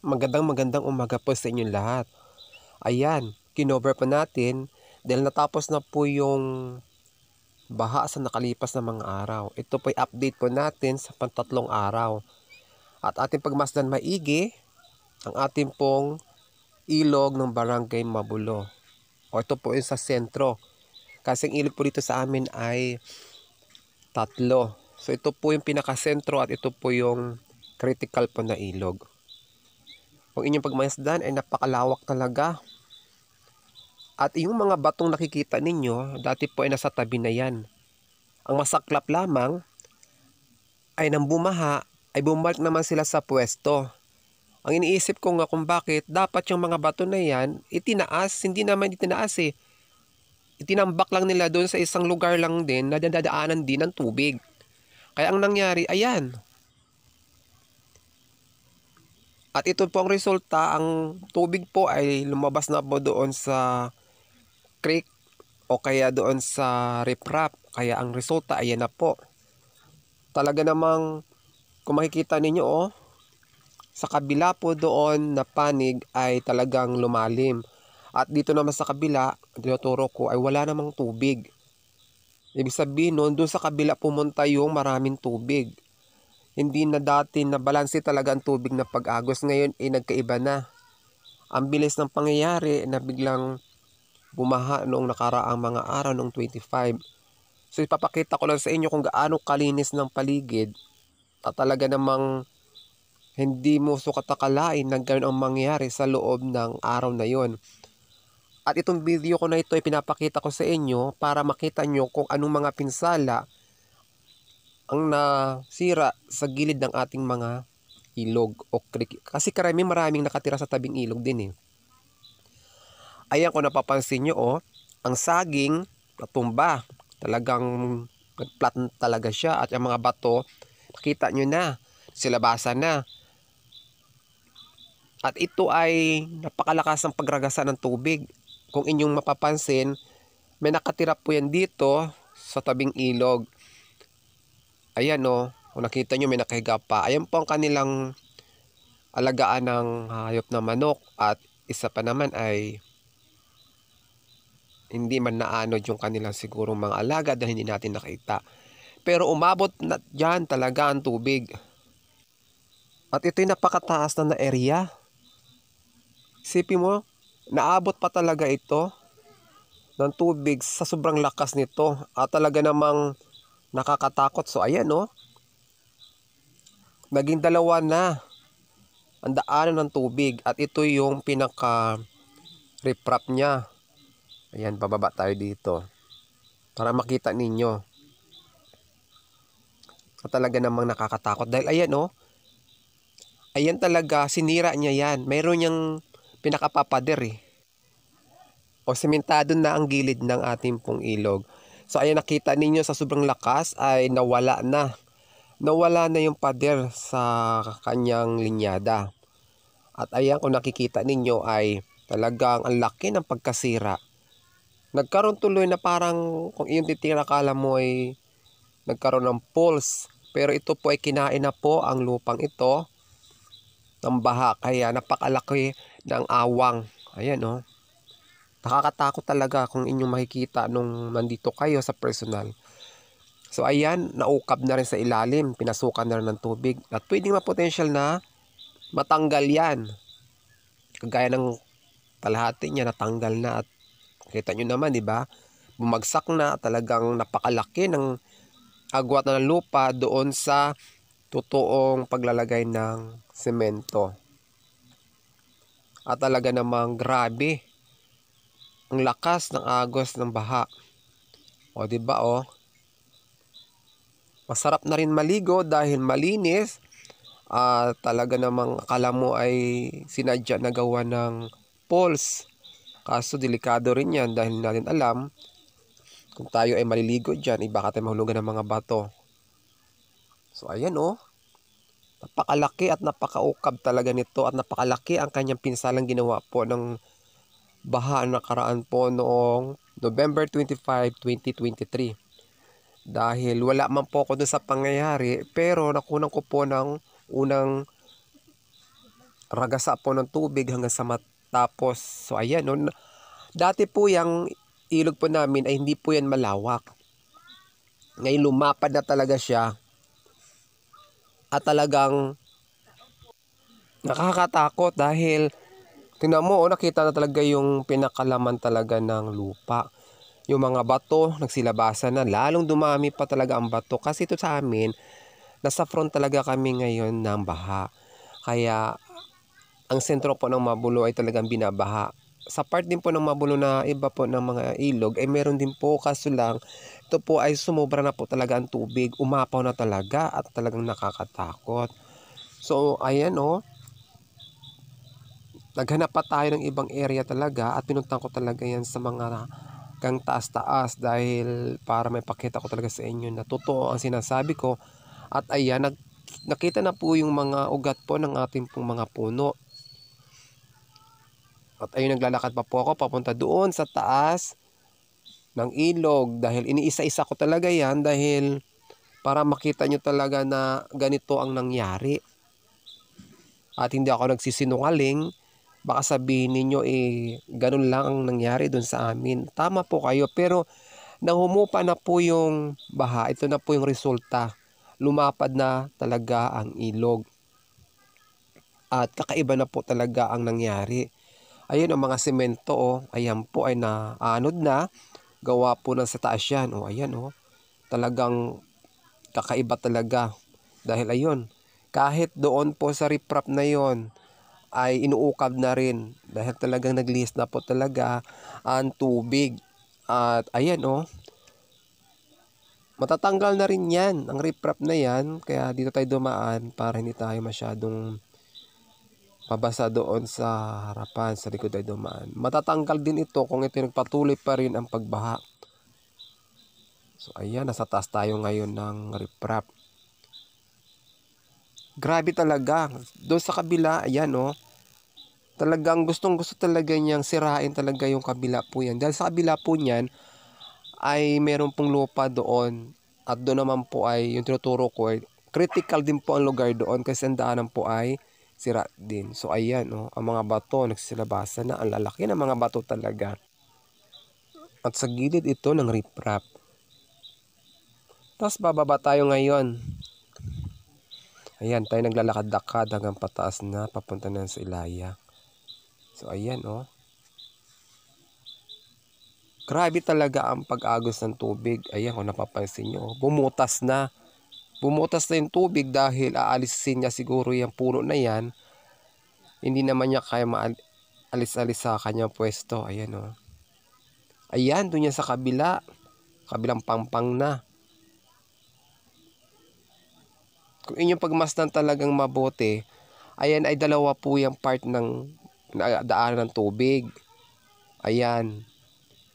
Magandang umaga po sa inyong lahat. Ayan, kinover po natin dahil natapos na po yung baha sa nakalipas na mga araw. Ito po ay update po natin sa pantatlong araw. At ating pagmasdan maigi ang ating pong ilog ng Barangay Mabulo. O ito po yung sa sentro. Kasi ang ilog po dito sa amin ay tatlo. So ito po yung pinakasentro at ito po yung critical po na ilog. Kung inyong pagmasdan ay napakalawak talaga. At yung mga batong nakikita ninyo, dati po ay nasa tabi na yan. Ang masaklap lamang ay nang bumaha, ay bumalik naman sila sa pwesto. Ang iniisip ko nga kung bakit dapat yung mga bato na yan itinaas, hindi naman itinaas eh. Itinambak lang nila doon sa isang lugar lang din na dadaanan din ng tubig. Kaya ang nangyari, ayan. At ito po ang resulta, ang tubig po ay lumabas na po doon sa creek o kaya doon sa riprap. Kaya ang resulta ayan na po. Talaga namang kung makikita ninyo sa kabila po doon na panig ay talagang lumalim. At dito naman sa kabila, tinuturo ko ay wala namang tubig. Ibig sabihin noon, doon sa kabila pumunta yung maraming tubig. Hindi na dati na balanse talaga ang tubig na pag-agos. Ngayon ay nagkaiba na. Ang bilis ng pangyayari na biglang bumaha noong nakaraang mga araw noong 25. So ipapakita ko lang sa inyo kung gaano kalinis ng paligid at talaga namang hindi mo sukat akalain na ganoon ang mangyayari sa loob ng araw na yon. At itong video ko na ito ay pinapakita ko sa inyo para makita nyo kung anong mga pinsala ang nasira sa gilid ng ating mga ilog o creek. Kasi maraming nakatira sa tabing ilog din eh. Ayan kung napapansin nyo ang saging natumba. Talagang nagplat talaga siya at yung mga bato, nakita nyo na, silabasan na. At ito ay napakalakas ng pagragasa ng tubig. Kung inyong mapapansin, may nakatira po yan dito sa tabing ilog. Ayan kung nakita nyo may nakahiga pa. Ayan po ang kanilang alagaan ng hayop na manok. At isa pa naman ay hindi man naanod yung kanilang sigurong mga alaga dahil hindi natin nakita. Pero umabot na dyan talaga ang tubig. At ito'y napakataas na area. Isipin mo, naabot pa talaga ito ng tubig sa sobrang lakas nito. At talaga namang nakakatakot. So ayan naging dalawa na ang daanan ng tubig. At ito yung pinaka riprap niya. Ayan, bababa tayo dito para makita ninyo. At talaga namang nakakatakot dahil ayan ayan talaga, sinira niya yan. Mayroon niyang pinakapapader o sementado na ang gilid ng ating pong ilog. So ayan, nakita ninyo sa sobrang lakas ay nawala na. Nawala na yung pader sa kanyang linyada. At ayan, kung nakikita ninyo ay talagang ang laki ng pagkasira. Nagkaroon tuloy na parang kung iyong titingnan akala mo ay nagkaroon ng pulse. Pero ito po ay kinain na po ang lupang ito ng baha. Kaya napakalaki ng awang. Ayan nakakatakot talaga kung inyong makikita nung nandito kayo sa personal. So ayan, naukab na rin sa ilalim. Pinasukan na rin ng tubig. At pwedeng ma-potential na matanggal yan. Kagaya ng kalahati niya natanggal na. At kita nyo naman, di ba? Bumagsak na, talagang napakalaki ng agwat na ng lupa doon sa totoong paglalagay ng semento. At talaga namang grabe ang lakas ng agos ng baha. O di ba masarap na rin maligo dahil malinis. Talaga namang akala mo ay sinadya na gawa ng pools. Kaso delikado rin yan dahil natin alam kung tayo ay maliligo dyan, baka tayo mahulugan ng mga bato. So ayan napakalaki at napakaukab talaga nito at napakalaki ang kanyang pinsalang ginawa po ng baha nakaraan po noong November 25, 2023. Dahil wala man po ako doon sa pangyayari, pero nakunan ko po ng unang ragasa po ng tubig hanggang sa matapos. So ayan, no? Dati po yung ilog po namin ay hindi po yan malawak. Ngayon lumapad na talaga siya at talagang nakakatakot dahil tingnan mo, nakita na talaga yung pinakalaman talaga ng lupa. Yung mga bato, nagsilabasan na. Lalong dumami pa talaga ang bato. Kasi ito sa amin, nasa front talaga kami ngayon ng baha. Kaya, ang sentro po ng Mabulo ay talagang binabaha. Sa part din po ng Mabulo na iba po ng mga ilog, ay meron din po. Kaso lang, ito po ay sumobra na po talaga ang tubig. Umapaw na talaga at talagang nakakatakot. So, ayan o. Naghanap pa tayo ng ibang area talaga at pinuntan ko talaga yan sa mga gang taas-taas dahil para may pakita ko talaga sa inyo na totoo ang sinasabi ko. At ayan, nakita na po yung mga ugat po ng ating pong mga puno. At ayun, naglalakad pa po ako papunta doon sa taas ng ilog dahil iniisa-isa ko talaga yan dahil para makita nyo talaga na ganito ang nangyari. At hindi ako nagsisinungaling. Baka sabihin ninyo ganun lang ang nangyari doon sa amin. Tama po kayo, pero nahumupa na po yung baha. Ito na po yung resulta. Lumapad na talaga ang ilog. At kakaiba na po talaga ang nangyari. Ayun ang mga semento, oh. Ayan po ay naanod na. Gawa po na sa taas yan. Oh, ayan, oh. Talagang kakaiba talaga. Dahil ayun, kahit doon po sa riprap na yon ay inuukab na rin dahil talagang naglihis na po talaga ang tubig. At ayan matatanggal na rin yan, ang riprap na yan, kaya dito tayo dumaan para hindi tayo masyadong mabasa doon sa harapan, sa likod tayo dumaan. Matatanggal din ito kung ito nagpatuloy pa rin ang pagbaha. So ayan, nasa taas tayo ngayon ng riprap. Grabe talaga. Doon sa kabila, ayan talagang gustong-gusto talaga niyang sirain talaga yung kabila po yan. Dahil sa kabila po niyan ay meron pong lupa doon. At doon naman po ay yung tinuturo ko ay critical din po ang lugar doon kasi ang daanan po ay sira din. So ayan ang mga bato nagsisilabasan na. Ang lalaki ng mga bato talaga. At sa gilid ito ng riprap. Tapos bababa tayo ngayon. Ayan, tayo naglalakad-lakad hanggang pataas na papunta na sa Ilaya. So ayan grabe talaga ang pag-agos ng tubig. Ayan kung napapansin nyo, bumutas na. Bumutas na yung tubig dahil aalisin niya siguro yung puno na yan. Hindi naman niya kaya maalis-alis sa kanyang pwesto. Ayan Ayan, doon yan sa kabila. Kabilang pangpang na. Kung inyong pagmasdan talagang mabuti, ayan ay dalawa po yung part ng daanan ng tubig. Ayan.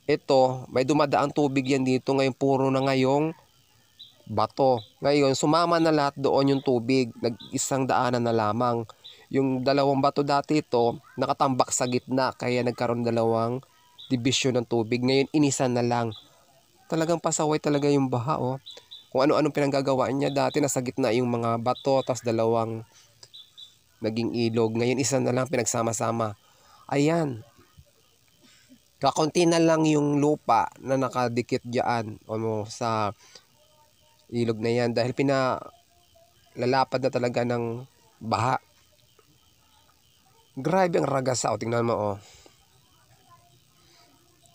Ito, may dumadaang tubig yan dito. Ngayon puro na ngayong bato. Ngayon, sumama na lahat doon yung tubig. Nag-isang daanan na lamang. Yung dalawang bato dati ito, nakatambak sa gitna. Kaya nagkaroon dalawang division ng tubig. Ngayon, inisan na lang. Talagang pasaway talaga yung baha Kung ano-anong pinanggagawaan niya. Dati nasa gitna yung mga bato, tas dalawang naging ilog. Ngayon, isa na lang pinagsama-sama. Ayan. Kakunti na lang yung lupa na nakadikit dyan sa ilog na yan dahil pinalalapad na talaga ng baha. Grabe ang ragasa. Tingnan mo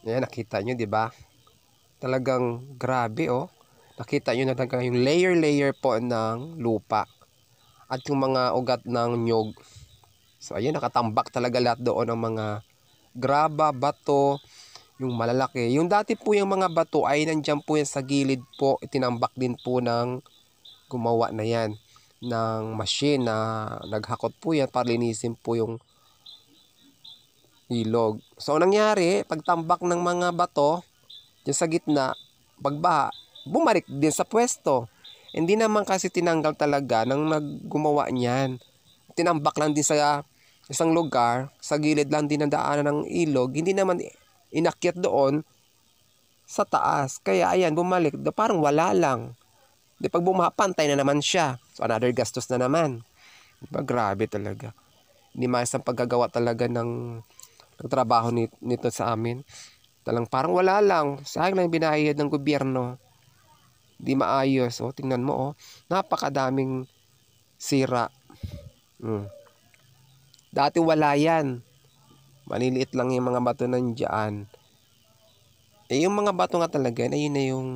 Ayan, nakita nyo, di ba? Talagang grabe Nakita nyo na talaga yung layer po ng lupa at yung mga ugat ng nyog. So ayun, nakatambak talaga lahat doon ang mga graba, bato, yung malalaki. Yung dati po yung mga bato ay nandiyan po yan sa gilid po. Itinambak din po ng gumawa na yan ng machine na naghakot po yan para linisin po yung ilog. So nangyari, pagtambak ng mga bato dyan sa gitna, pagbaha, bumalik din sa pwesto. Hindi naman kasi tinanggal talaga ng naggumawa niyan. Tinambak lang din sa isang lugar, sa gilid lang din ng daanan ng ilog. Hindi naman inakyat doon sa taas. Kaya ayan, bumalik. Parang wala lang. Di pag bumapantay na naman siya. So another gastos na naman. Diba? Grabe talaga. Hindi maayos ang paggagawa talaga ng trabaho nito sa amin. Parang wala lang. Sayang lang binayad ng gobyerno. Di maayos. O, tingnan mo, napakadaming sira. Dati wala yan. Maliliit lang yung mga bato nandiyan. Yung mga bato nga talaga, na yun na yung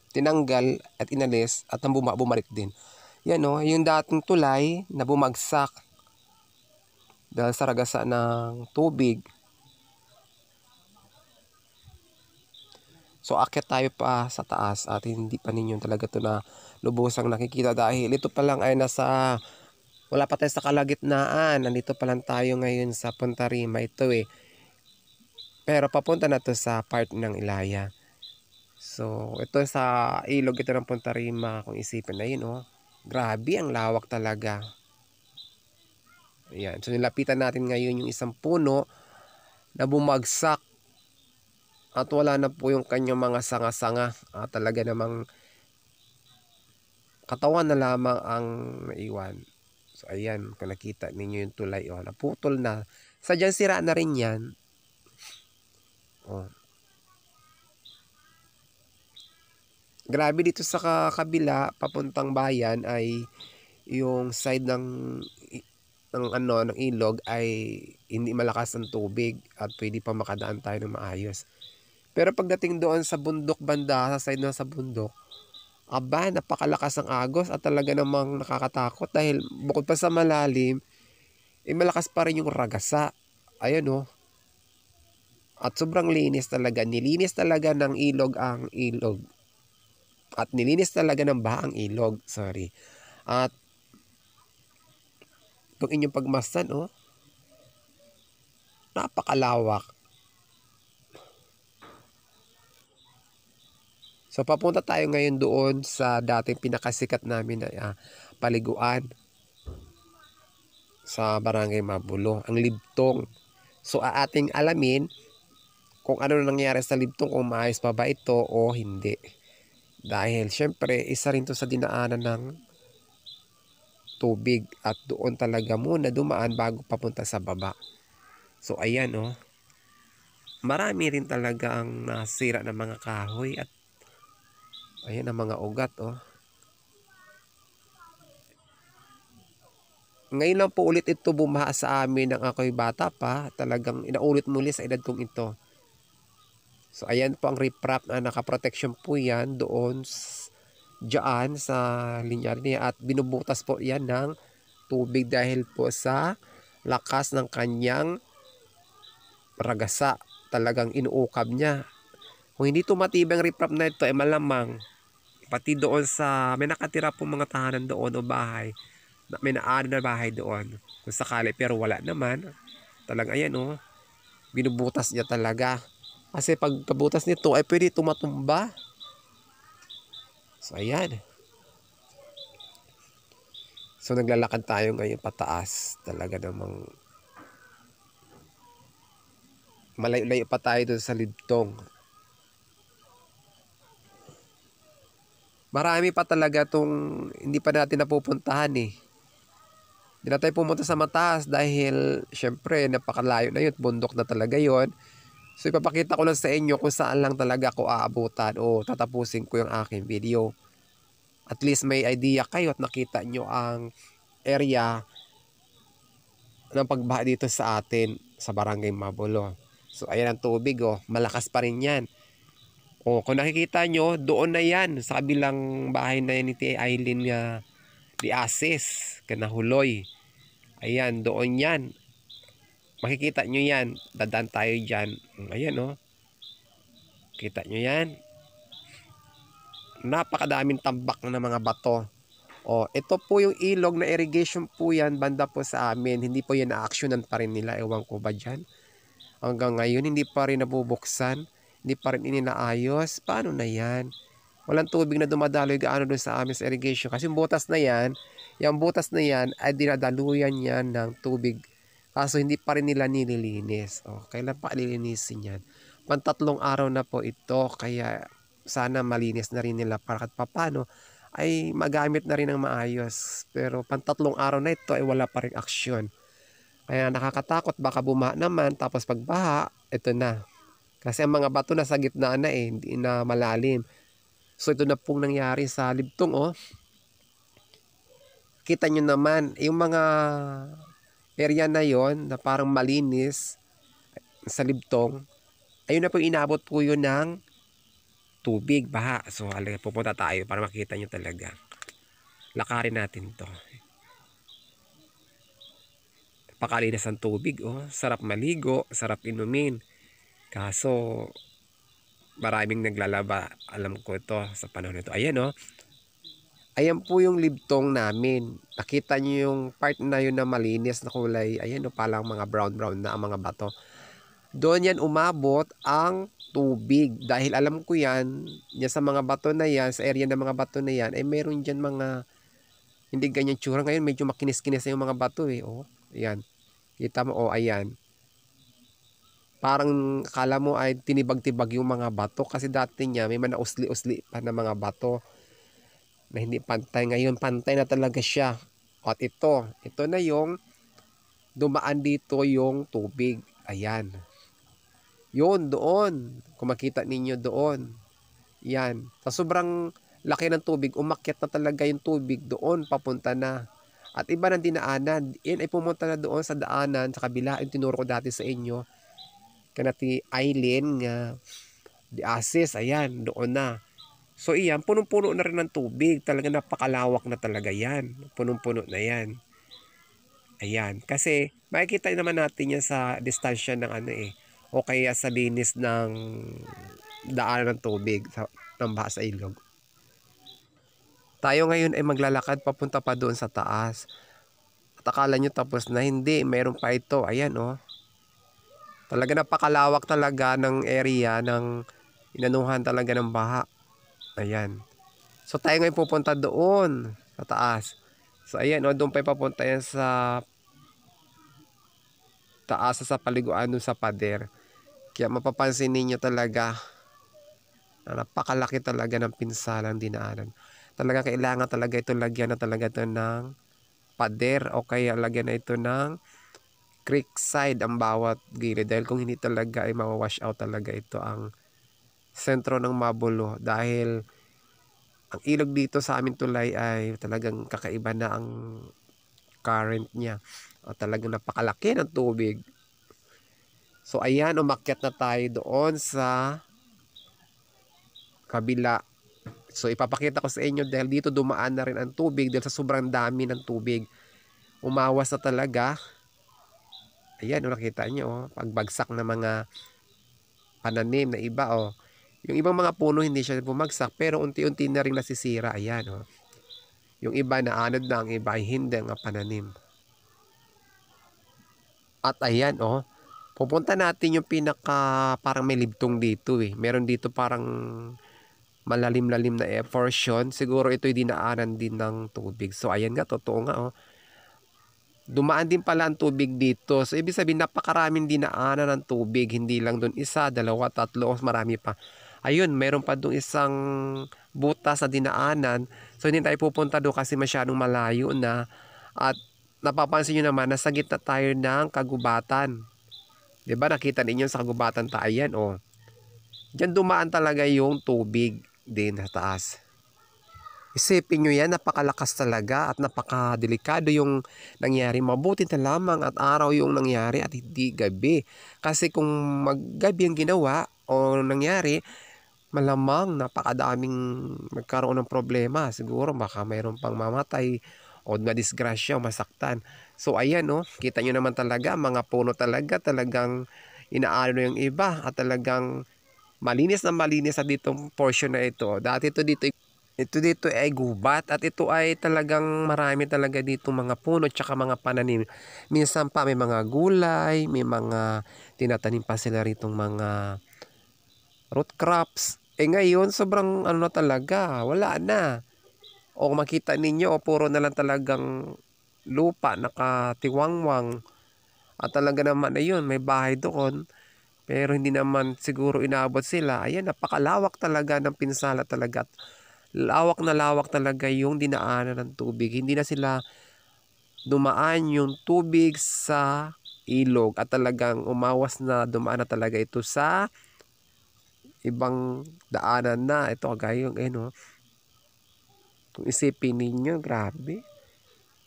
tinanggal at inalis at nang bumalik din. Yan yung dating tulay na bumagsak dahil sa ragasa ng tubig. So akyat tayo pa sa taas at hindi pa ninyo talaga ito na lubusang nakikita dahil ito pa lang ay wala pa tayo sa kalagitnaan. Nandito pa lang tayo ngayon sa Punta Rima ito Pero papunta na to sa part ng Ilaya. So ito sa ilog ito ng Punta Rima, kung isipin na yun grabe ang lawak talaga. Ayan. So nilapitan natin ngayon yung isang puno na bumagsak at wala na po yung kanyang mga sanga-sanga. Talaga namang katawan na lamang ang naiwan. So ayan, kung nakita ninyo yung tulay naputol na. Sadyang sira na rin yan. Grabe dito sa kabila papuntang bayan ay yung side ng ilog ay hindi malakas ang tubig at pwede pa makadaan tayo ng maayos. Pero pagdating doon sa bundok banda, sa side na sa bundok, napakalakas ang agos at talaga namang nakakatakot dahil bukod pa sa malalim, malakas pa rin yung ragasa. Ayan At sobrang linis talaga. Nilinis talaga ng ilog ang ilog. At nilinis talaga ng baha ang ilog. Sorry. At kung inyong pagmasdan, napakalawak. So papunta tayo ngayon doon sa dating pinakasikat namin na paliguan sa Barangay Mabulo, ang Libtong. So ating alamin kung ano nangyari sa Libtong, kung maayos pa ba ito o hindi. Dahil syempre isa rin to sa dinaanan ng tubig at doon talaga muna dumaan bago papunta sa baba. So ayan marami rin talaga ang nasira ng mga kahoy at ayan ang mga ugat Ngayon lang po ulit ito bumaha sa amin ng ako'y bata pa. Talagang inaulit muli sa edad kong ito. So ayan po ang riprap na nakaprotection po yan doon dyan sa linya at binubutas po yan ng tubig dahil po sa lakas ng kanyang ragasa. Talagang inuukab niya. Kung hindi tumatibay ang riprap na ito malamang pati doon may nakatira po mga tahanan doon o bahay, may naano na bahay doon kung sakali, pero wala naman. Talagang ayan binubutas niya talaga kasi pagkabutas nito ay pwede tumatumba. So ayan. So naglalakad tayo ngayon pataas. Talaga namang malayo-layo pa tayo doon sa Libtong. Marami pa talaga itong hindi pa natin napupuntahan Hindi na tayo pumunta sa mataas dahil syempre napakalayo na yun. Bundok na talaga yon. So ipapakita ko lang sa inyo kung saan lang talaga ako aabutan o tatapusin ko yung aking video. At least may idea kayo at nakita nyo ang area ng pagbaha dito sa atin sa Barangay Mabulo. So ayan ang tubig malakas pa rin yan. Kung nakikita nyo, doon na yan sa kabilang bahay na yan ni Tia Aileen di Asis, Kanahuloy. Ayan, doon yan. Makikita nyo yan. Dadaan tayo dyan. Ayan kita nyo yan. Napakadaming tambak na mga bato. Ito po yung ilog na irrigation po yan. Banda po sa amin. Hindi po yan na-actionan pa rin nila. Ewan ko ba dyan. Hanggang ngayon, hindi pa rin nabubuksan. Hindi pa rin inaayos. Paano na yan? Walang tubig na dumadaloy gaano doon sa amin sa irrigation. Kasi yung butas na yan, ay dinadaluyan yan ng tubig. Kaso hindi pa rin nila nililinis. Kailan pa lilinisin yan? Pantatlong araw na po ito. Kaya sana malinis na rin nila para kahit papano ay magamit na rin ng maayos. Pero pantatlong araw na ito ay wala pa rin aksyon. Kaya nakakatakot, baka bumaha naman, tapos pagbaha, ito na. Kasi ang mga bato nasa gitna na hindi na malalim. So ito na pong nangyari sa Libtong oh. Kita nyo naman, yung mga area na yon na parang malinis sa Libtong, ayun na po inabot po yun ng tubig, baha. So pupunta tayo para makita nyo talaga. Lakarin natin to. Pakalinis ang tubig oh. Sarap maligo, sarap inumin. Kaso maraming naglalaba. Alam ko ito sa panahon nito. Ayan oh. Ayan po yung Libtong namin. Nakita nyo yung part na yun na malinis na kulay. Ayan o, palang mga brown na ang mga bato. Doon yan umabot ang tubig. Dahil alam ko yan sa mga bato na yan, sa area ng mga bato na yan, ay meron dyan mga, hindi ganyan tsura. Ngayon medyo makinis-kinis na yung mga bato eh. O, ayan. Kita mo, o, ayan. Parang kala mo ay tinibag-tibag yung mga bato. Kasi dati niya, may mga usli-usli pa na mga bato na hindi pantay. Ngayon pantay na talaga siya. At ito na yung dumaan dito yung tubig. Ayan. Yun, doon. Kung makita ninyo doon. Yan. Sa sobrang laki ng tubig, umakyat na talaga yung tubig doon, papunta na. At iba ng dinaanan. Yan ay pumunta na doon sa daanan, sa kabila. Yung tinuro ko dati sa inyo. Kanati Island nga. Di Asis, ayan, doon na. So iyan, punong-puno na rin ng tubig. Talaga napakalawak na talaga yan. Punong-puno na yan. Ayan. Kasi makikita naman natin yan sa distansya ng ano eh. O kaya sa linis ng daan ng tubig ng baha sa ilog. Tayo ngayon ay maglalakad papunta pa doon sa taas. At akala nyo tapos na, hindi. Meron pa ito. Ayan oh. Talaga napakalawak talaga ng area ng inanuhan talaga ng baha. Ayan. So tayo ngayon pupunta doon sa taas. So ayan o, doon pa papunta yan sa taas sa paliguan doon sa pader. Kaya mapapansin ninyo talaga na napakalaki talaga ng pinsalang dinaanan. Talaga kailangan talaga ito lagyan na talaga ito ng pader o kaya lagyan na ito ng creek side ang bawat gilid. Dahil kung hindi talaga ay mawawash out talaga ito ang sentro ng Mabulo. Dahil ang ilog dito sa aming tulay ay talagang kakaiba na ang current niya. O talagang napakalaki ng tubig. So ayan, umakyat na tayo doon sa kabila. So ipapakita ko sa inyo dahil dito dumaan na rin ang tubig dahil sa sobrang dami ng tubig. Umawas na talaga. Ayan, nakita nyo, pagbagsak na mga pananim na iba. Yung ibang mga puno hindi siya bumagsak pero unti-unti na rin nasisira. Ayan. Yung iba na anod na, ang iba ay hindi ang pananim. At ayan pupunta natin yung pinaka parang may libtong dito eh. Meron dito parang malalim-lalim na portion. Siguro ito'y dinaanan din ng tubig. So ayan nga, totoo nga dumaan din pala ang tubig dito. So ibig sabihin napakaraming dinaanan ng tubig. Hindi lang doon isa, dalawa, tatlo, marami pa. Ayun, meron pa doon isang butas na dinaanan. So hindi tayo pupunta doon kasi masyadong malayo na. At napapansin nyo naman, nasa gitna tayo ng kagubatan. Diba nakita ninyo sa kagubatan tayo yan Diyan dumaan talaga yung tubig din sa taas. Isipin nyo yan, napakalakas talaga at napakadelikado yung nangyari. Mabuti na lamang at araw yung nangyari at hindi gabi. Kasi kung maggabi ang ginawa o nangyari, malamang napakadaming magkaroon ng problema. Siguro baka mayroon pang mamatay o madisgrasya o masaktan. So ayan kita nyo naman talaga, mga puno talagang inaano yung iba at talagang malinis na malinis sa ditong portion na ito. Dati ito dito ay gubat at ito ay talagang marami talaga dito mga puno tsaka mga pananim. Minsan pa may mga gulay, may mga tinatanim pa sila ritong mga root crops. Ngayon sobrang na talaga, wala na. O makita ninyo puro na lang talagang lupa nakatiwangwang. At talaga naman ayun, may bahay doon. Pero hindi naman siguro inaabot sila. Ayan, napakalawak talaga ng pinsala talaga. Lawak na lawak talaga yung dinaanan ng tubig. Hindi na sila dumaan yung tubig sa ilog at talagang umawas na, dumaan na talaga ito sa ibang daanan na. Ito kagaya yung kung isipin ninyo, grabe.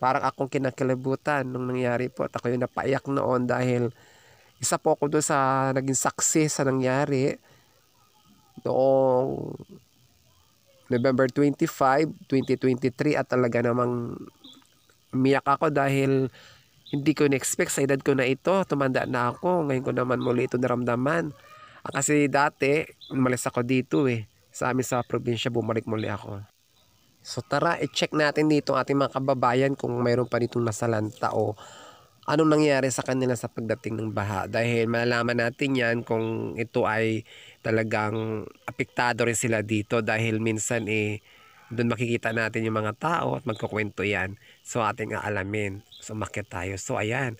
Parang akong kinakalibutan nung nangyari po at ako yung napaiyak noon dahil isa po ako doon sa naging saksi sa nangyari noong November 25, 2023 at talaga namang umiyak ako dahil hindi ko na-expect sa edad ko na ito. Tumanda na ako. Ngayon ko naman muli ito naramdaman. Kasi dati, umalis ako dito sa amin sa probinsya, bumalik muli ako. So tara, i-check natin dito ating mga kababayan kung mayroon pa ditong nasalanta o anong nangyari sa kanila sa pagdating ng baha. Dahil malalaman natin yan kung ito ay talagang apektado rin sila dito dahil minsan doon makikita natin yung mga tao at magkukwento yan. So ating aalamin. So umakyat tayo. So ayan,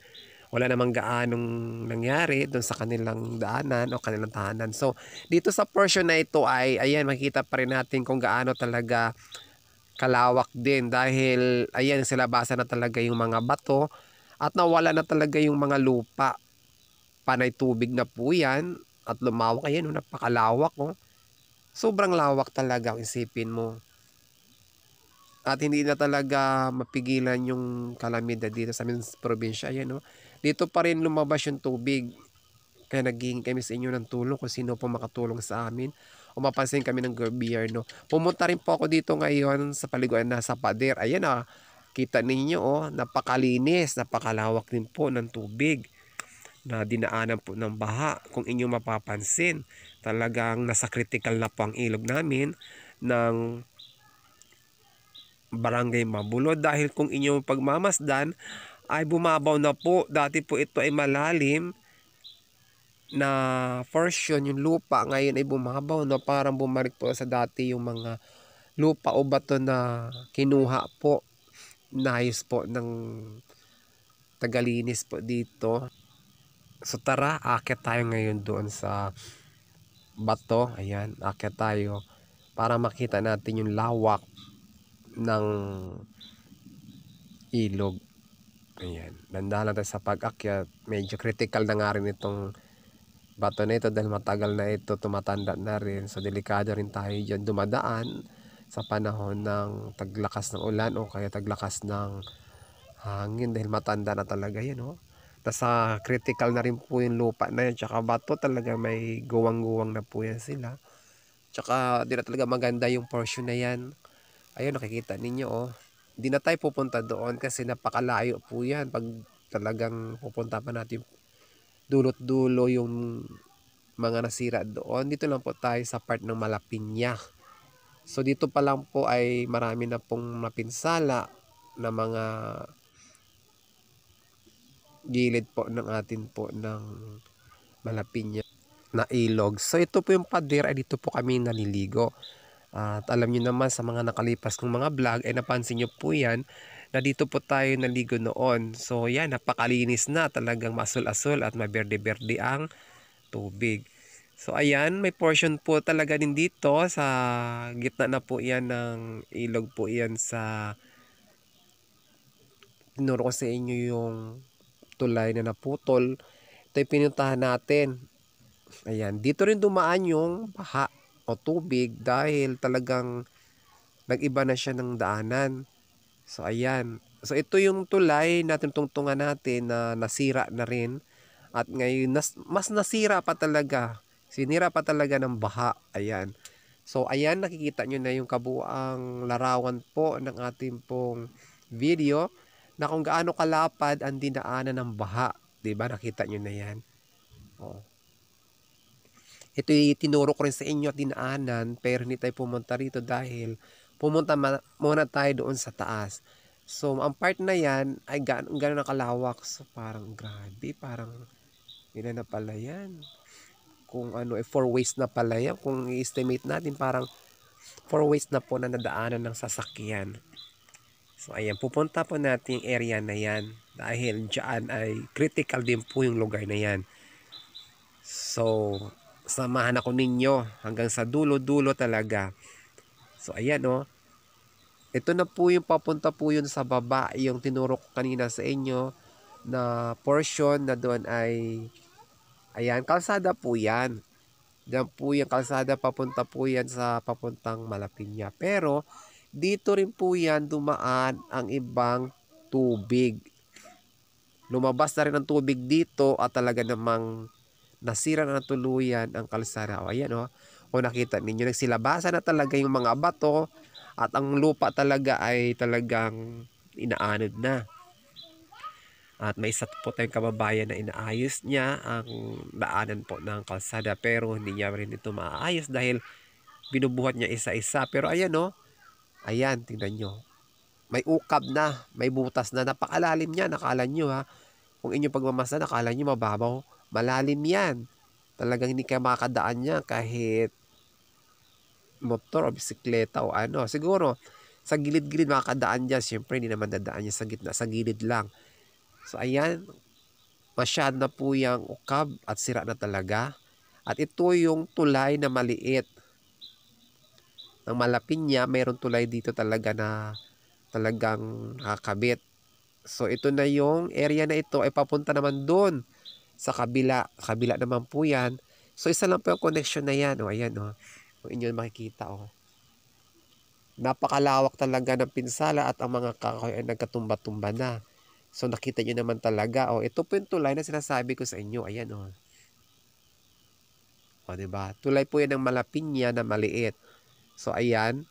wala namang gaanong nangyari doon sa kanilang daanan o kanilang tahanan. So dito sa portion na ito ay ayan, makikita pa rin natin kung gaano talaga kalawak din dahil ayan, silabasan na talaga yung mga bato at nawala na talaga yung mga lupa. Panay tubig na po yan at lumawak. Ayan, napakalawak sobrang lawak talaga ang isipin mo. At hindi na talaga mapigilan yung kalamidad dito sa aming probinsya. Ayan, dito pa rin lumabas yung tubig. Kaya naghihingi kami sa inyo ng tulong kung sino po makatulong sa amin. O mapansin kami ng gobyerno. Pumunta rin po ako dito ngayon sa paliguan na sa pader. Ayan kita ninyo napakalinis, napakalawak din po ng tubig na dinaanan po ng baha. Kung inyong mapapansin, talagang nasa critical na po ang ilog namin ng Barangay Mabulod dahil kung inyong pagmamasdan ay bumabaw na po. Dati po ito ay malalim na portion yung lupa, ngayon ay bumabaw na parang bumalik po sa dati yung mga lupa o bato na kinuha po, nais po ng tagalinis po dito. So tara, akyat tayo ngayon doon sa bato. Ayan, akyat tayo para makita natin yung lawak ng ilog. Ayan, dandahan tayo sa pag-akyat. Medyo critical na nga rin itong bato na ito dahil matagal na ito, tumatanda na rin. So delikado rin tayo dyan dumadaan sa panahon ng taglakas ng ulan o kaya taglakas ng hangin dahil matanda na talaga yan nasa critical na rin po yung lupa na yan, tsaka bato talaga may guwang-guwang na po yan sila, tsaka di na talaga maganda yung portion na yan. Ayun, nakikita ninyo di na tayo pupunta doon kasi napakalayo po yan. Pag talagang pupunta pa natin dulot-dulo yung mga nasira doon, dito lang po tayo sa part ng Malapinya. So dito pa lang po ay marami na pong mapinsala na mga gilid po ng atin po ng Malapinya na ilog. So ito po yung pader, ay dito po kami naliligo. At alam niyo naman sa mga nakalipas kong mga vlog ay napansin niyo po yan na dito po tayo naligo noon. So yan, napakalinis na, talagang masul-asul at maberde-berde ang tubig. So ayan, may portion po talaga din dito sa gitna na po yan ng ilog po yan sa tinuro ko sa inyo yung tulay na naputol. Ito yung pinuntahan natin. Ayan, dito rin dumaan yung baha o tubig dahil talagang nag-iba na siya ng daanan. So ayan. So ito yung tulay na tungtungan natin na nasira na rin. At ngayon mas nasira pa talaga. Sinira pa talaga ng baha. Ayan. So ayan, nakikita nyo na yung kabuang larawan po ng ating pong video na kung gaano kalapad ang dinaanan ng baha. Diba? Nakita nyo na yan. Ito yung tinuro ko rin sa inyo at dinaanan, pero hindi tayo pumunta rito dahil pumunta muna tayo doon sa taas. So ang part na yan ay gano'n na kalawak. So parang grabe, parang ilan na pala yan. Kung 4 ways na pala yan. Kung i-estimate natin, parang 4 ways na po na nadaanan ng sasakyan. So ayan, pupunta po natin yung area na yan dahil dyan ay critical din po yung lugar na yan. So samahan ako ninyo hanggang sa dulo-dulo talaga. So ayan ito na po yung papunta po yun sa baba, yung tinuro ko kanina sa inyo na portion na doon ay, ayan, kalsada po yan. Diyan po yung kalsada, papunta po yan sa papuntang Malapiña. Pero dito rin po yan dumaan ang ibang tubig. Lumabas na rin ang tubig dito at talaga namang nasira na tuluyan ang kalsada. O ayan o, kung nakita ninyo, nagsilabasan na talaga yung mga bato at ang lupa talaga ay talagang inaanod na. At may isa po tayong kababayan na inaayos niya ang daanan po ng kalsada, pero hindi niya rin ito maayos dahil binubuhat niya isa-isa. Pero ayan o, ayan, tingnan nyo. May ukab na, may butas na, napakalalim niya. Nakala nyo ha, kung inyong pagmamasa, nakala nyo mababaw. Malalim yan. Talagang hindi kayo makakadaan niya kahit motor o bisikleta o ano. Siguro, sa gilid-gilid makakadaan dyan. Siyempre, hindi naman dadaan niya sa gitna, sa gilid lang. So, ayan, masyad na po yung ukab at sira na talaga. At ito yung tulay na maliit. Ng Malapiña, mayroon tulay dito talaga na talagang nakakabit. So, ito na yung area na ito ay papunta naman doon sa kabila. Kabila naman po yan. So, isa lang po yung connection na yan. O, ayan o. Kung inyo makikita o. Napakalawak talaga ng pinsala at ang mga kahoy ay nagkatumba-tumba na. So, nakita nyo naman talaga. O, ito po yung tulay na sinasabi ko sa inyo. Ayan o. O, diba? Tulay po yan ng Malapiña na maliit. So, ayan.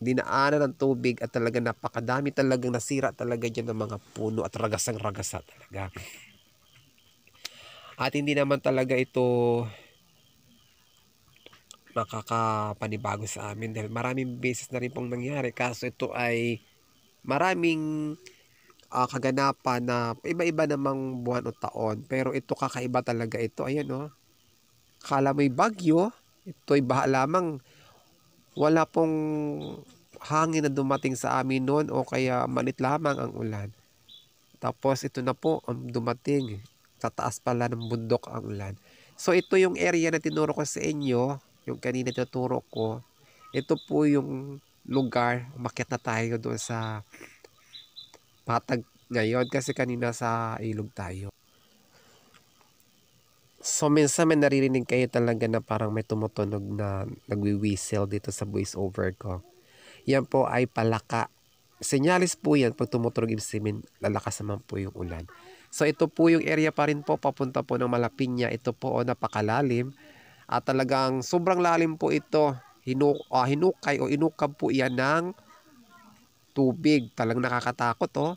Dinaanan ng tubig at talaga napakadami talagang nasira talaga dyan ng mga puno at ragasang-ragasa talaga. At hindi naman talaga ito makakapanibago sa amin dahil maraming beses na rin pong nangyari. Kaso ito ay maraming kaganapan na iba-iba namang buwan o taon. Pero ito kakaiba talaga ito. Ayan o. Kala mo'y bagyo. Ito'y baha lamang. Wala pong hangin na dumating sa amin noon o kaya malit lamang ang ulan. Tapos ito na po ang dumating. Sa taas pala ng bundok ang ulan. So ito yung area na tinuro ko sa inyo. Yung kanina tinuturo ko. Ito po yung lugar. Umakyat na tayo doon sa patag ngayon kasi kanina sa ilog tayo. So minsan may naririnig kayo talaga na parang may tumutunog na nagwi-whistle dito sa voice over ko. Yan po ay palaka. Senyalis po yan pag tumutunog ibig sabihin lalakas naman po yung ulan. So ito po yung area pa rin po papunta po ng Malapiña. Ito po napakalalim at talagang sobrang lalim po ito. Hinukay o inukab po yan ng tubig. Talagang nakakatakot oh.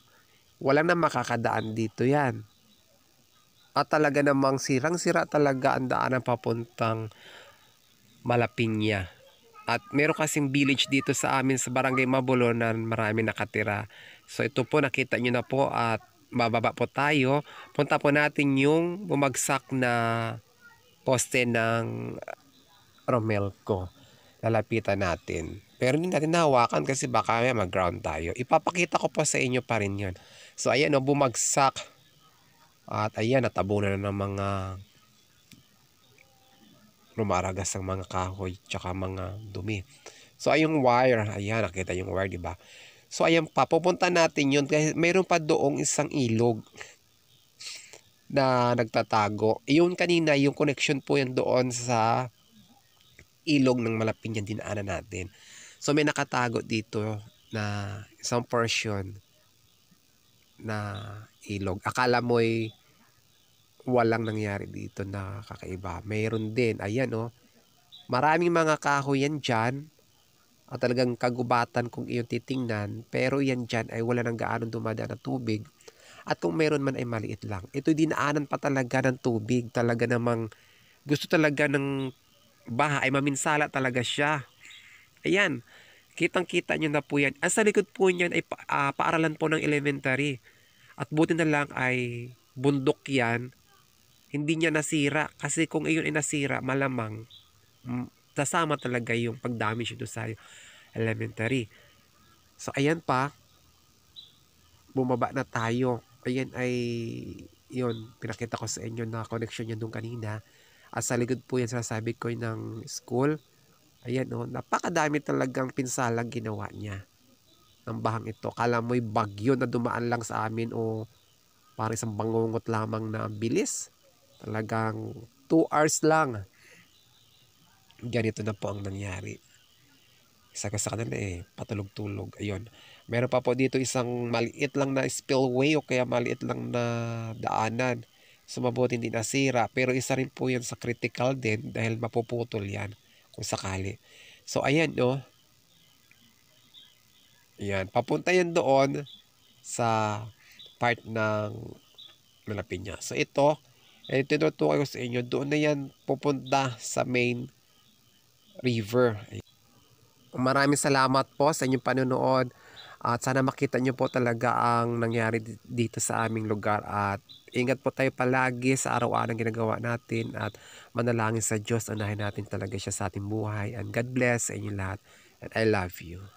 Wala na makakadaan dito yan. At talaga namang sirang-sira talaga ang daanan papuntang Malapiña. At meron kasing village dito sa amin sa Barangay Mabulo na marami nakatira. So ito po nakita nyo na po at bababa po tayo. Punta po natin yung bumagsak na poste ng Romelco. Lalapitan natin. Pero hindi natin nahawakan kasi baka mag-ground tayo. Ipapakita ko po sa inyo pa rin yun. So ayan o, bumagsak. At ayan, natabunan na ng mga lumaragas ang mga kahoy tsaka mga dumi. So ayong wire, ayan, nakita yung wire, di ba? So ayan pa, pupunta natin yun kasi mayroon pa doong isang ilog na nagtatago. Yun kanina, yung connection po yan doon sa ilog ng Malapiña dinaanan natin. So may nakatago dito na isang portion na ilog. Akala mo'y walang nangyari dito na kakaiba. Mayroon din. Ayan oh. Maraming mga kahoy yan dyan. At talagang kagubatan kung iyong titingnan. Pero yan dyan ay wala nang gaanong dumadaan ng tubig. At kung meron man ay maliit lang. Ito dinaanan pa talaga ng tubig. Talaga namang gusto talaga ng baha ay maminsala talaga siya. Ayan. Kitang-kita nyo na po yan. Ang sa likod po niyan ay paaralan po ng elementary. At buti na lang ay bundok yan. Hindi niya nasira. Kasi kung iyon ay nasira, malamang sasama talaga yung pag-damage doon sa elementary. So, ayan pa. Bumaba na tayo. Ayan ay, yun, pinakita ko sa inyo na connection yan doon kanina. At sa likod po yan, sasabi ko ng school. Ayan, oh, napakadami talagang pinsalang ginawa niya. ng bahang ito. Kala mo'y bagyo na dumaan lang sa amin o parang isang bangungot lamang na bilis. Talagang 2 hours lang. Ganito na po ang nangyari. Isa ka sa kanila patulog-tulog. Ayun. Meron pa po dito isang maliit lang na spillway o kaya maliit lang na daanan. So mabuti hindi nasira. Pero isa rin po yan sa critical din dahil mapuputol yan kung sakali. So ayan no. Ayan. Papunta yan doon sa part ng Malapiña. So ito, tinutukoy ko sa inyo, doon na yan pupunta sa main river. Maraming salamat po sa inyong panonood at sana makita nyo po talaga ang nangyari dito sa aming lugar at ingat po tayo palagi sa araw-araw ginagawa natin at manalangin sa Diyos, unahin natin talaga siya sa ating buhay and God bless sa inyo lahat and I love you.